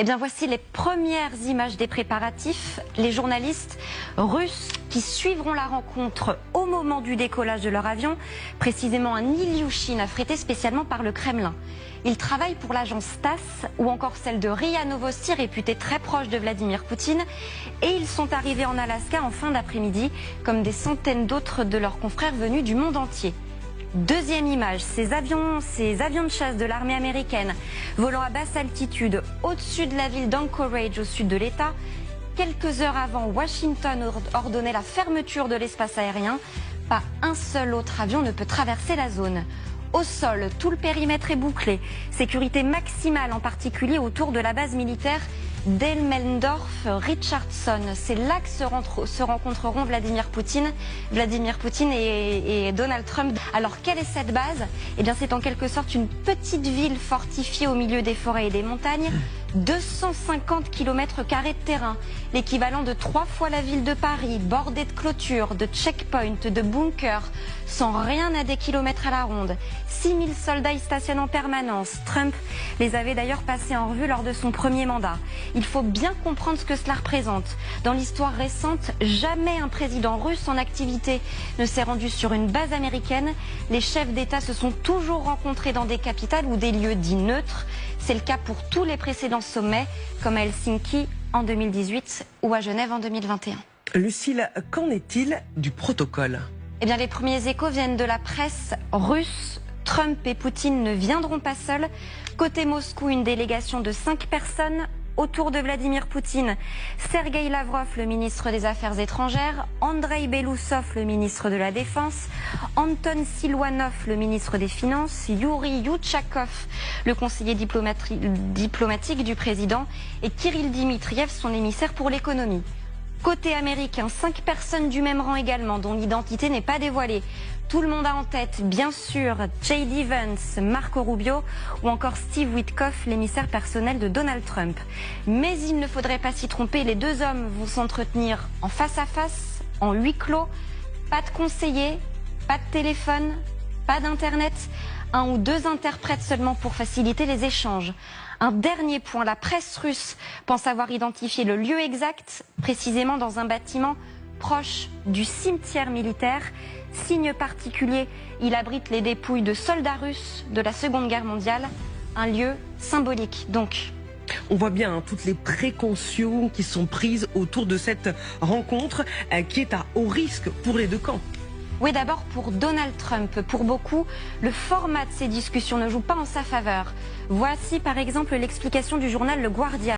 Eh bien, voici les premières images des préparatifs. Les journalistes russes qui suivront la rencontre au moment du décollage de leur avion, précisément un Ilyushin affrété spécialement par le Kremlin. Ils travaillent pour l'agence TASS ou encore celle de RIA Novosti, réputée très proche de Vladimir Poutine. Et ils sont arrivés en Alaska en fin d'après-midi, comme des centaines d'autres de leurs confrères venus du monde entier. Deuxième image, ces avions de chasse de l'armée américaine volant à basse altitude au-dessus de la ville d'Anchorage au sud de l'État. Quelques heures avant, Washington ordonnait la fermeture de l'espace aérien. Pas un seul autre avion ne peut traverser la zone. Au sol, tout le périmètre est bouclé. Sécurité maximale, en particulier autour de la base militaire d'Elmendorf-Richardson. C'est là que se rencontreront Vladimir Poutine et Donald Trump. Alors, quelle est cette base? Eh bien, c'est en quelque sorte une petite ville fortifiée au milieu des forêts et des montagnes. 250 km² de terrain, l'équivalent de 3 fois la ville de Paris, bordée de clôtures, de checkpoints, de bunkers, sans rien à des kilomètres à la ronde. 6000 soldats y stationnent en permanence. Trump les avait d'ailleurs passés en revue lors de son premier mandat. Il faut bien comprendre ce que cela représente. Dans l'histoire récente, jamais un président russe en activité ne s'est rendu sur une base américaine. Les chefs d'État se sont toujours rencontrés dans des capitales ou des lieux dits neutres. C'est le cas pour tous les précédents sommets, comme à Helsinki en 2018 ou à Genève en 2021. Lucille, qu'en est-il du protocole? Eh bien, les premiers échos viennent de la presse russe. Trump et Poutine ne viendront pas seuls. Côté Moscou, une délégation de 5 personnes autour de Vladimir Poutine. Sergueï Lavrov, le ministre des Affaires étrangères, Andrei Belousov, le ministre de la Défense, Anton Silvanov, le ministre des Finances, Yuri Yuchakov, le conseiller diplomatique du président, et Kirill Dmitriev, son émissaire pour l'économie. Côté américain, 5 personnes du même rang également, dont l'identité n'est pas dévoilée. Tout le monde a en tête, bien sûr, J.D. Vance, Marco Rubio ou encore Steve Witkoff, l'émissaire personnel de Donald Trump. Mais il ne faudrait pas s'y tromper, les deux hommes vont s'entretenir en face à face, en huis clos. Pas de conseiller, pas de téléphone, pas d'internet. 1 ou 2 interprètes seulement pour faciliter les échanges. Un dernier point, la presse russe pense avoir identifié le lieu exact, précisément dans un bâtiment proche du cimetière militaire. Signe particulier, il abrite les dépouilles de soldats russes de la Seconde Guerre mondiale. Un lieu symbolique, donc. On voit bien toutes les précautions qui sont prises autour de cette rencontre qui est à haut risque pour les deux camps. Oui, d'abord pour Donald Trump. Pour beaucoup, le format de ces discussions ne joue pas en sa faveur. Voici par exemple l'explication du journal Le Guardian.